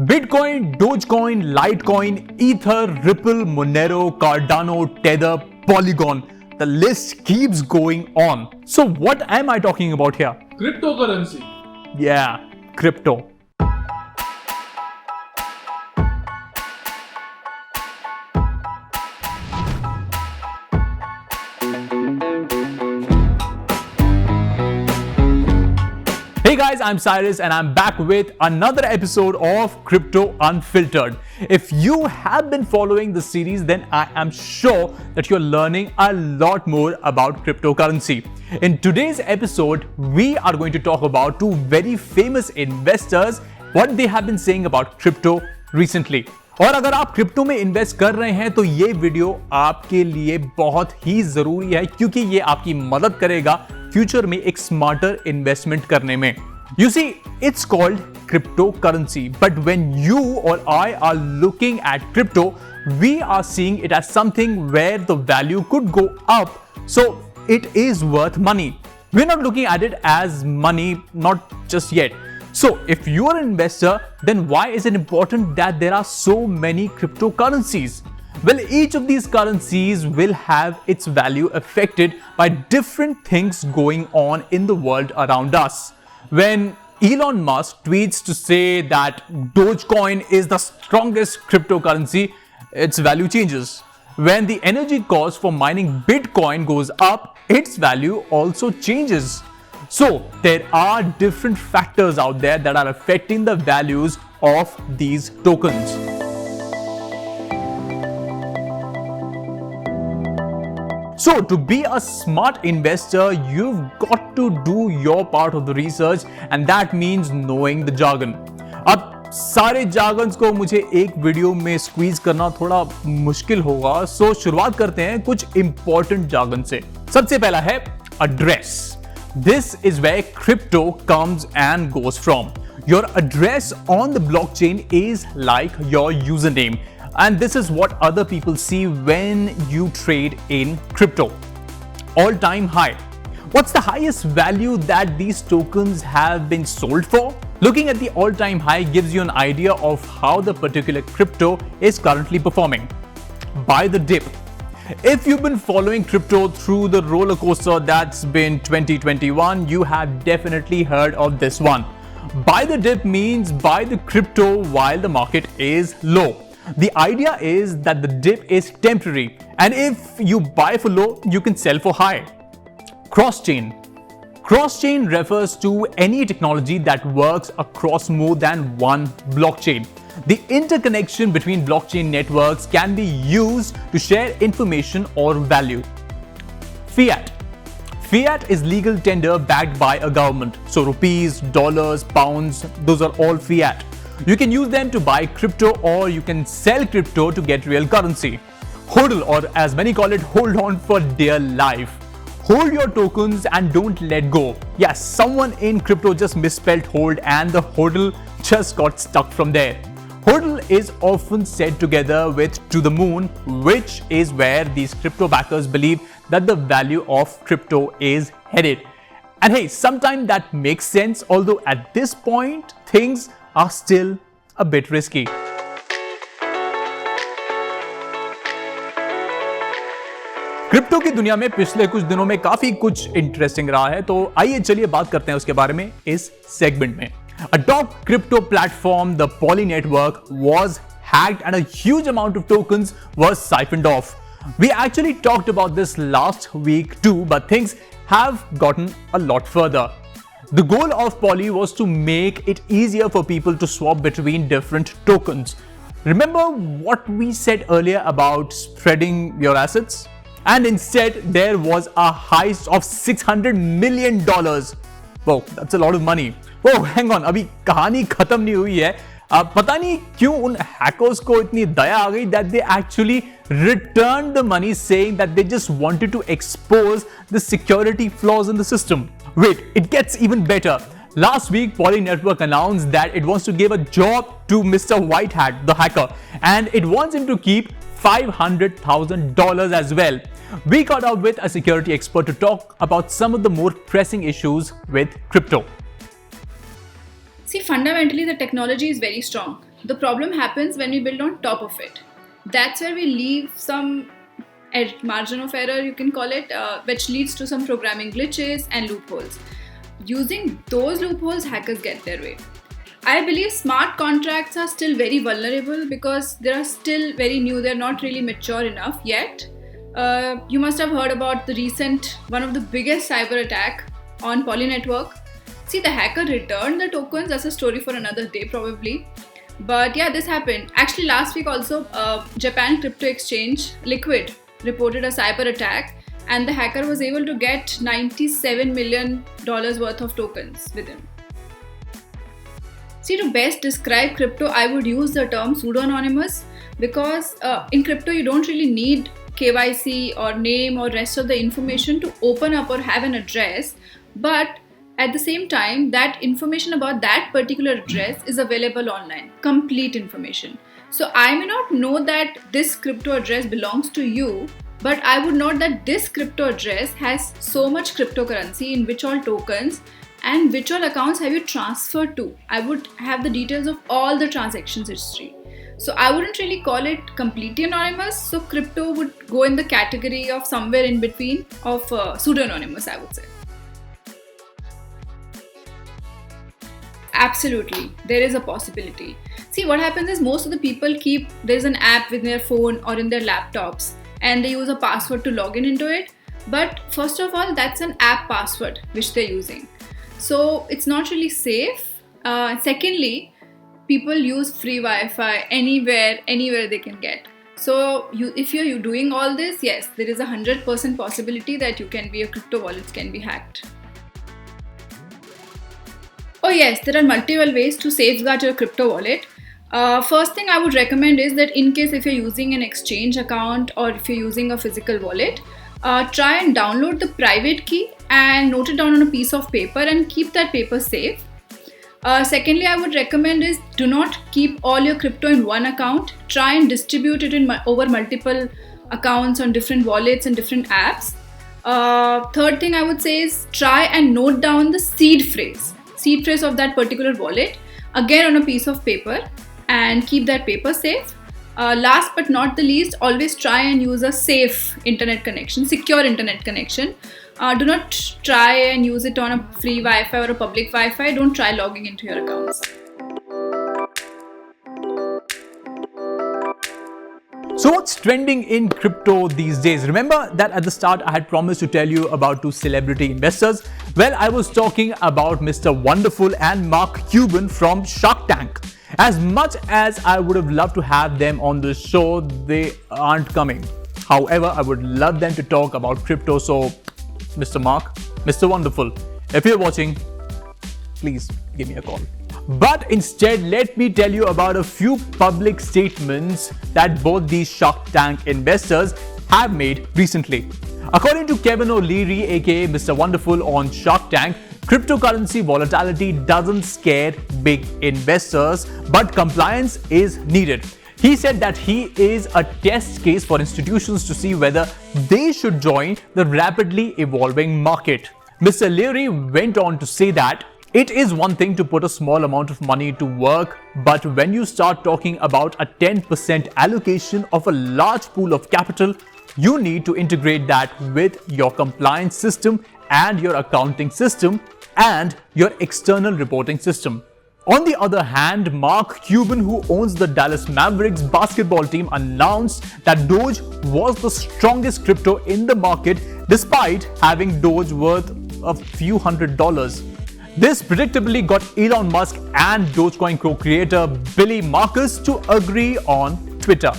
Bitcoin, Dogecoin, Litecoin, Ether, Ripple, Monero, Cardano, Tether, Polygon. The list keeps going on. So what am I talking about here? Cryptocurrency. Yeah, crypto. Hey guys, I'm Cyrus and I'm back with another episode of Crypto Unfiltered. If you have been following the series, then I am sure that you're learning a lot more about cryptocurrency. In today's episode, we are going to talk about two very famous investors, what they have been saying about crypto recently. और अगर आप crypto में invest कर रहे हैं तो ये video आपके लिए बहुत ही जरूरी है क्योंकि ये आपकी मदद करेगा फ्यूचर में एक स्मार्टर इन्वेस्टमेंट करने में. You see, it's called cryptocurrency, but when you or I are looking at crypto, we are seeing it as something where the value could go up, so it is worth money. We're not looking at it as money, not just yet. So if you are an investor, then why is it important that there are so many cryptocurrencies? Well, each of these currencies will have its value affected by different things going on in the world around us. When Elon Musk tweets to say that Dogecoin is the strongest cryptocurrency, its value changes. When the energy cost for mining Bitcoin goes up, its value also changes. So there are different factors out there that are affecting the values of these tokens. So to be a smart investor, you've got to do your part of the research, and that means knowing the jargon. अब सारे jargons को मुझे एक video में squeeze करना थोड़ा मुश्किल होगा, so शुरुआत करते हैं कुछ important jargon से. सबसे पहला है address. This is where crypto comes and goes from. Your address on the blockchain is like your username. And this is what other people see when you trade in crypto. All-time high. What's the highest value that these tokens have been sold for? Looking at the all-time high gives you an idea of how the particular crypto is currently performing. Buy the dip. If you've been following crypto through the roller coaster that's been 2021, you have definitely heard of this one. Buy the dip means buy the crypto while the market is low. The idea is that the dip is temporary, and if you buy for low, you can sell for high. Cross-chain. Cross-chain refers to any technology that works across more than one blockchain. The interconnection between blockchain networks can be used to share information or value. Fiat. Fiat is legal tender backed by a government. So rupees, dollars, pounds, those are all fiat. You can use them to buy crypto or you can sell crypto to get real currency. HODL, or as many call it, hold on for dear life. Hold your tokens and don't let go. Yes, someone in crypto just misspelled hold and the HODL just got stuck from there. HODL is often said together with to the moon, which is where these crypto backers believe that the value of crypto is headed. And hey, sometimes that makes sense, although at this point, things are still a bit risky. Crypto की दुनिया में पिछले कुछ दिनों में काफी कुछ interesting रहा है, तो आइए चलिए बात करते हैं उसके बारे में इस सेगमेंट में. A top crypto platform, the Poly network, was hacked and a huge amount of tokens was siphoned off. We actually talked about this last week too, but things have gotten a lot further. The goal of Poly was to make it easier for people to swap between different tokens. Remember what we said earlier about spreading your assets? And instead, there was a heist of $600 million. Whoa, that's a lot of money. Oh, hang on, अभी कहानी खत्म नहीं हुई है. पता नहीं क्यों उन hackers को इतनी दया आ गई that they actually returned the money, saying that they just wanted to expose the security flaws in the system. Wait, it gets even better. Last week, Poly Network announced that it wants to give a job to Mr. White Hat, the hacker, and it wants him to keep $500,000 as well. We caught up with a security expert to talk about some of the more pressing issues with crypto. See, fundamentally, the technology is very strong. The problem happens when we build on top of it. That's where we leave some margin of error, you can call it, which leads to some programming glitches and loopholes. Using those loopholes, hackers get their way. I believe smart contracts are still very vulnerable because they are still very new, they're not really mature enough yet. You must have heard about the recent, one of the biggest cyber attack on Poly network. See, the hacker returned the tokens. That's a story for another day probably. But yeah, this happened. Actually, last week also, Japan crypto exchange Liquid reported a cyber attack, and the hacker was able to get $97 million worth of tokens with him. See, to best describe crypto, I would use the term pseudo-anonymous because in crypto you don't really need KYC or name or rest of the information to open up or have an address, but at the same time, that information about that particular address is available online, complete information. So I may not know that this crypto address belongs to you, but I would know that this crypto address has so much cryptocurrency in which all tokens and which all accounts have you transferred to. I would have the details of all the transactions history. So I wouldn't really call it completely anonymous. So crypto would go in the category of somewhere in between of pseudo-anonymous, I would say. Absolutely, there is a possibility. See, what happens is most of the people there's an app with their phone or in their laptops and they use a password to log in into it. But first of all, that's an app password which they're using. So it's not really safe. Secondly, people use free Wi-Fi anywhere they can get. So if you're doing all this, yes, there is 100% possibility that your crypto wallets can be hacked. Oh yes, there are multiple ways to safeguard your crypto wallet. First thing I would recommend is that in case if you're using an exchange account or if you're using a physical wallet, try and download the private key and note it down on a piece of paper and keep that paper safe. Secondly, I would recommend is do not keep all your crypto in one account. Try and distribute it over multiple accounts on different wallets and different apps. Third thing I would say is try and note down the seed phrase of that particular wallet, again on a piece of paper, and keep that paper safe. Last but not the least, always try and use a safe internet connection, secure internet connection. Do not try and use it on a free Wi-Fi or a public Wi-Fi. Don't try logging into your accounts. So what's trending in crypto these days? Remember that at the start I had promised to tell you about two celebrity investors. Well, I was talking about Mr. Wonderful and Mark Cuban from Shark Tank. As much as I would have loved to have them on the show, they aren't coming. However, I would love them to talk about crypto. So Mr. Mark, Mr. Wonderful, if you're watching, please give me a call. But instead, let me tell you about a few public statements that both these Shark Tank investors have made recently. According to Kevin O'Leary, aka Mr. Wonderful on Shark Tank, cryptocurrency volatility doesn't scare big investors, but compliance is needed. He said that he is a test case for institutions to see whether they should join the rapidly evolving market. Mr. Leary went on to say that it is one thing to put a small amount of money to work, but when you start talking about a 10% allocation of a large pool of capital, you need to integrate that with your compliance system and your accounting system and your external reporting system. On the other hand, Mark Cuban, who owns the Dallas Mavericks basketball team, announced that Doge was the strongest crypto in the market despite having Doge worth a few $100s. This predictably got Elon Musk and Dogecoin co-creator Billy Marcus to agree on Twitter.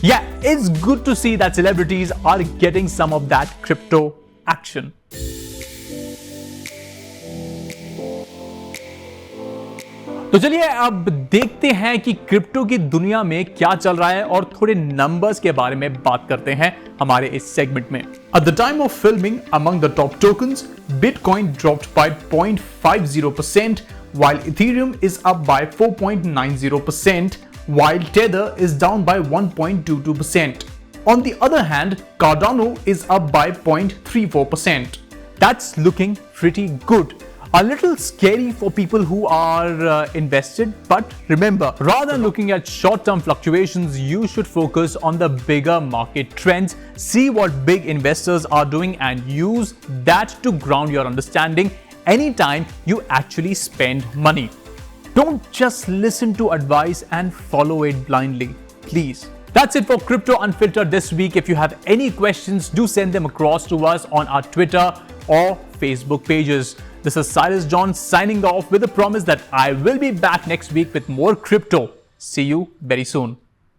Yeah, it's good to see that celebrities are getting some of that crypto action. तो चलिए अब देखते हैं कि crypto की दुनिया में क्या चल रहा है और थोड़े नंबर्स के बारे में बात करते हैं हमारे इस सेगमेंट में. At the time of filming, among the top tokens, Bitcoin dropped by 0.50%, while Ethereum is up by 4.90%, while Tether is down by 1.22%. On the other hand, Cardano is up by 0.34%. That's looking pretty good. A little scary for people who are invested, but remember, rather than looking at short-term fluctuations, you should focus on the bigger market trends, see what big investors are doing, and use that to ground your understanding anytime you actually spend money. Don't just listen to advice and follow it blindly, please. That's it for Crypto Unfiltered this week. If you have any questions, do send them across to us on our Twitter or Facebook pages. This is Cyrus John signing off with a promise that I will be back next week with more crypto. See you very soon.